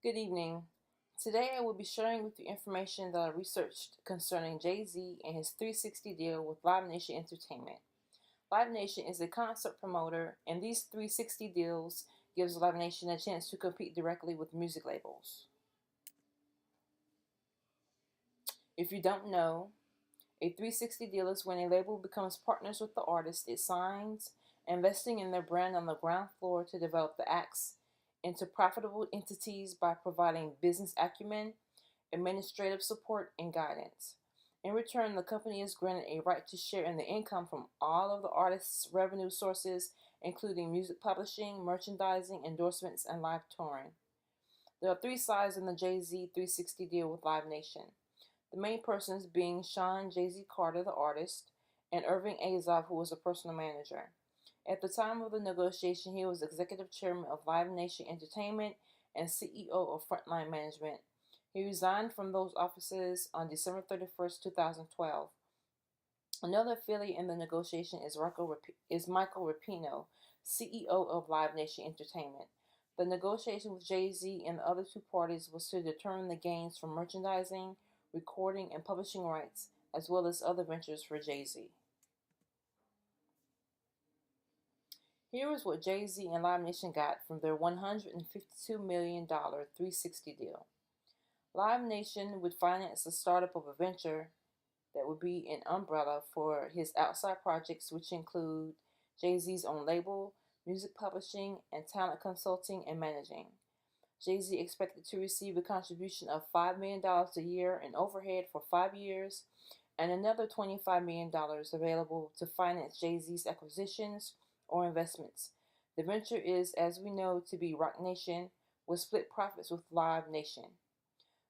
Good evening. Today I will be sharing with you information that I researched concerning Jay-Z and his 360 deal with Live Nation Entertainment. Live Nation is a concert promoter, and these 360 deals gives Live Nation a chance to compete directly with music labels. If you don't know, a 360 deal is when a label becomes partners with the artist it signs, investing in their brand on the ground floor to develop the acts into profitable entities by providing business acumen, administrative support, and guidance. In return, the company is granted a right to share in the income from all of the artist's revenue sources, including music publishing, merchandising, endorsements, and live touring. There are three sides in the Jay-Z 360 deal with Live Nation. The main persons being Sean Jay-Z Carter, the artist, and Irving Azoff, who was a personal manager. At the time of the negotiation, he was executive chairman of Live Nation Entertainment and CEO of Frontline Management. He resigned from those offices on December 31st, 2012. Another affiliate in the negotiation is Michael Rapino, CEO of Live Nation Entertainment. The negotiation with Jay-Z and the other two parties was to determine the gains from merchandising, recording, and publishing rights, as well as other ventures for Jay-Z. Here is what Jay-Z and Live Nation got from their $152 million 360 deal. Live Nation would finance the startup of a venture that would be an umbrella for his outside projects, which include Jay-Z's own label, music publishing, and talent consulting and managing. Jay-Z expected to receive a contribution of $5 million a year in overhead for 5 years, and another $25 million available to finance Jay-Z's acquisitions or investments. The venture is, as we know, to be Roc Nation, with split profits with Live Nation.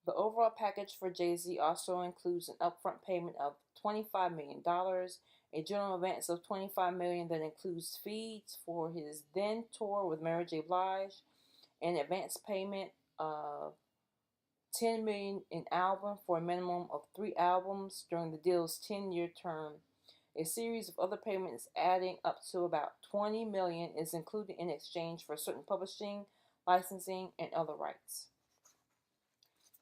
The overall package for Jay-Z also includes an upfront payment of $25 million, a general advance of $25 million that includes fees for his then tour with Mary J. Blige, an advance payment of $10 million in album for a minimum of 3 albums during the deal's 10-year term. A series of other payments adding up to about $20 million is included in exchange for certain publishing, licensing, and other rights.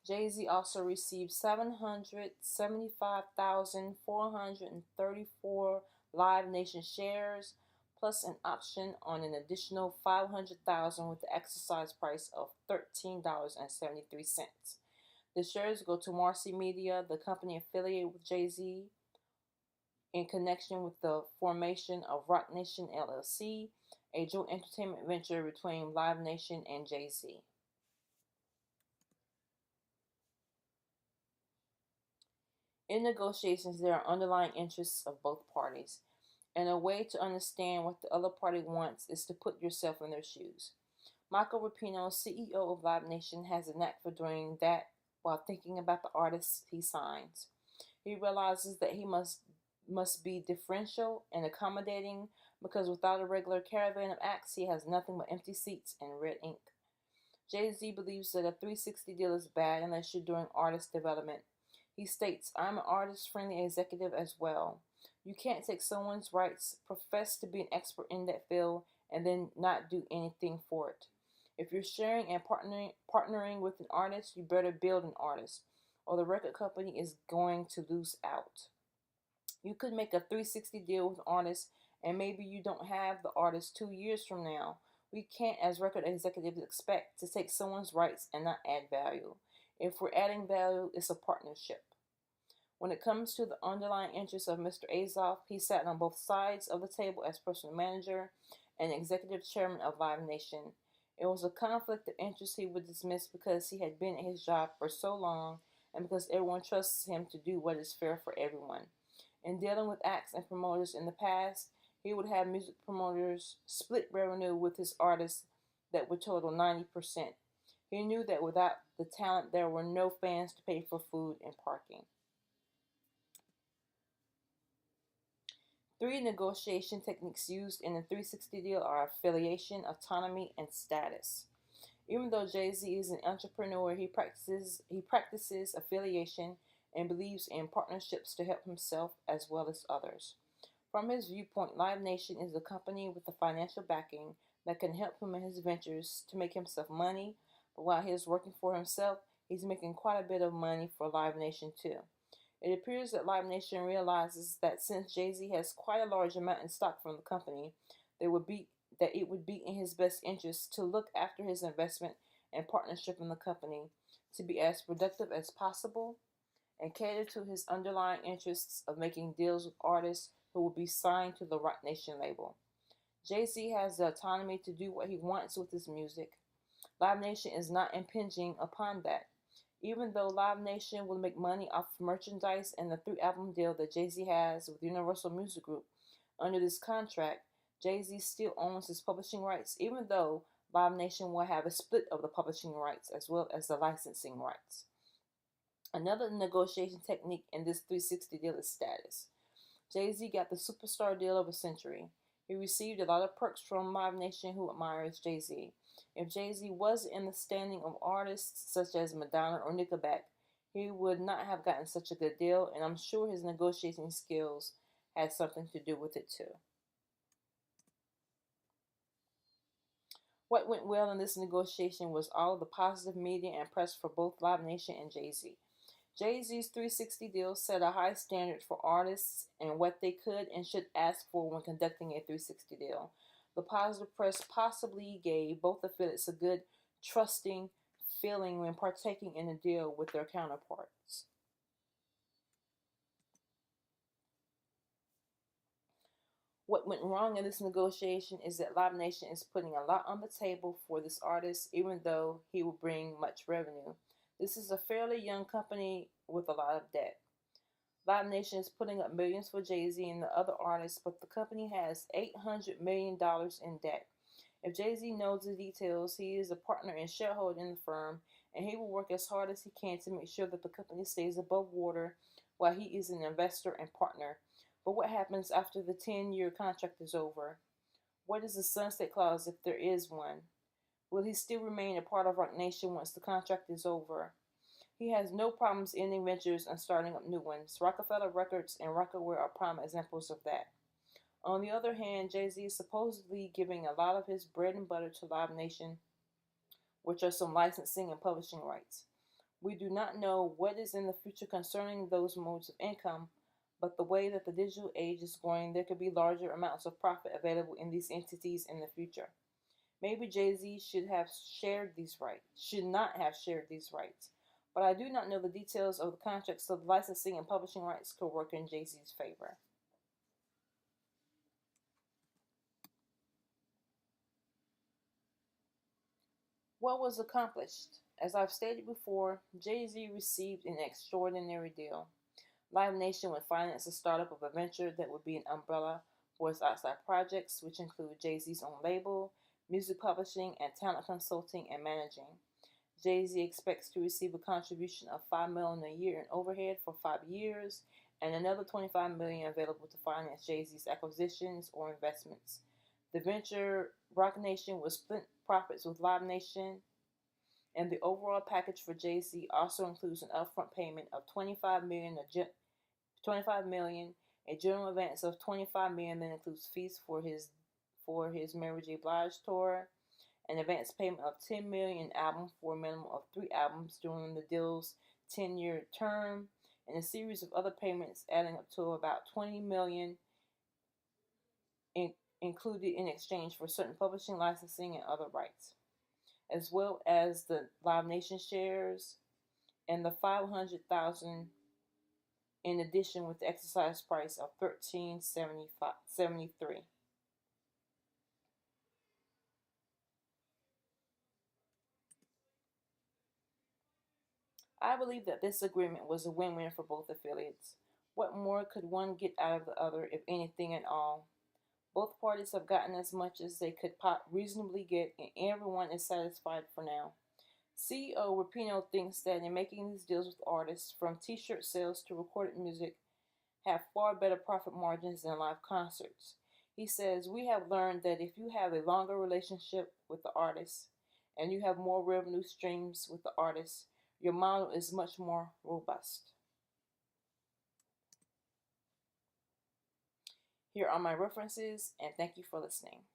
Jay-Z also received 775,434 Live Nation shares, plus an option on an additional 500,000 with the exercise price of $13.73. The shares go to Marcy Media, the company affiliated with Jay-Z, in connection with the formation of Roc Nation LLC, a joint entertainment venture between Live Nation and Jay-Z. In negotiations, there are underlying interests of both parties, and a way to understand what the other party wants is to put yourself in their shoes. Michael Rapino, CEO of Live Nation, has a knack for doing that while thinking about the artists he signs. He realizes that he must be differential and accommodating because without a regular caravan of acts, he has nothing but empty seats and red ink. Jay-Z believes that a 360 deal is bad unless you're doing artist development. He states, "I'm an artist-friendly executive as well. You can't take someone's rights, profess to be an expert in that field, and then not do anything for it. If you're sharing and partnering with an artist, you better build an artist, or the record company is going to lose out. You could make a 360 deal with an artist, and maybe you don't have the artist 2 years from now. We can't, as record executives, expect to take someone's rights and not add value. If we're adding value, it's a partnership." When it comes to the underlying interests of Mr. Azoff, he sat on both sides of the table as personal manager and executive chairman of Live Nation. It was a conflict of interest he would dismiss because he had been at his job for so long and because everyone trusts him to do what is fair for everyone. In dealing with acts and promoters in the past, he would have music promoters split revenue with his artists that would total 90%. He knew that without the talent, there were no fans to pay for food and parking. 3 negotiation techniques used in the 360 deal are affiliation, autonomy, and status. Even though Jay-Z is an entrepreneur, he practices affiliation and believes in partnerships to help himself as well as others. From his viewpoint, Live Nation is a company with the financial backing that can help him in his ventures to make himself money but while he is working for himself, he's making quite a bit of money for Live Nation too. It appears that Live Nation realizes that since Jay-Z has quite a large amount in stock from the company, it would be in his best interest to look after his investment and partnership in the company to be as productive as possible and cater to his underlying interests of making deals with artists who will be signed to the Roc Nation label. Jay-Z has the autonomy to do what he wants with his music. Live Nation is not impinging upon that. Even though Live Nation will make money off merchandise and the 3-album deal that Jay-Z has with Universal Music Group under this contract, Jay-Z still owns his publishing rights, even though Live Nation will have a split of the publishing rights as well as the licensing rights. Another negotiation technique in this 360 deal is status. Jay-Z got the superstar deal of a century. He received a lot of perks from Live Nation, who admires Jay-Z. If Jay-Z was in the standing of artists such as Madonna or Nickelback, he would not have gotten such a good deal, and I'm sure his negotiating skills had something to do with it too. What went well in this negotiation was all of the positive media and press for both Live Nation and Jay-Z. Jay-Z's 360 deal set a high standard for artists and what they could and should ask for when conducting a 360 deal. The positive press possibly gave both affiliates a good, trusting feeling when partaking in a deal with their counterparts. What went wrong in this negotiation is that Live Nation is putting a lot on the table for this artist, even though he will bring much revenue. This is a fairly young company with a lot of debt. Live Nation is putting up millions for Jay-Z and the other artists, but the company has $800 million in debt. If Jay-Z knows the details, he is a partner and shareholder in the firm, and he will work as hard as he can to make sure that the company stays above water while he is an investor and partner. But what happens after the 10-year contract is over? What is the sunset clause if there is one? Will he still remain a part of Roc Nation once the contract is over? He has no problems ending ventures and starting up new ones. Rockefeller Records and Rockaware are prime examples of that. On the other hand, Jay-Z is supposedly giving a lot of his bread and butter to Live Nation, which are some licensing and publishing rights. We do not know what is in the future concerning those modes of income, but the way that the digital age is going, there could be larger amounts of profit available in these entities in the future. Maybe Jay-Z should not have shared these rights. But I do not know the details of the contract, so the licensing and publishing rights could work in Jay-Z's favor. What was accomplished? As I've stated before, Jay-Z received an extraordinary deal. Live Nation would finance the startup of a venture that would be an umbrella for its outside projects, which include Jay-Z's own label, music publishing, and talent consulting and managing. Jay-Z expects to receive a contribution of $5 million a year in overhead for 5 years, and another $25 million available to finance Jay-Z's acquisitions or investments. The venture Roc Nation will split profits with Live Nation, and the overall package for Jay-Z also includes an upfront payment of $25 million, a general advance of $25 million that includes fees for his Mary J. Blige tour, an advance payment of $10 million album for a minimum of 3 albums during the deal's 10-year term, and a series of other payments adding up to about $20 million included in exchange for certain publishing, licensing, and other rights, as well as the Live Nation shares and the $500,000 in addition with the exercise price of $13.73. I believe that this agreement was a win-win for both affiliates. What more could one get out of the other, if anything at all? Both parties have gotten as much as they could reasonably get, and everyone is satisfied for now. CEO Rapino thinks that in making these deals with artists, from t-shirt sales to recorded music, have far better profit margins than live concerts. He says, "We have learned that if you have a longer relationship with the artist and you have more revenue streams with the artist, your model is much more robust." Here are my references, and thank you for listening.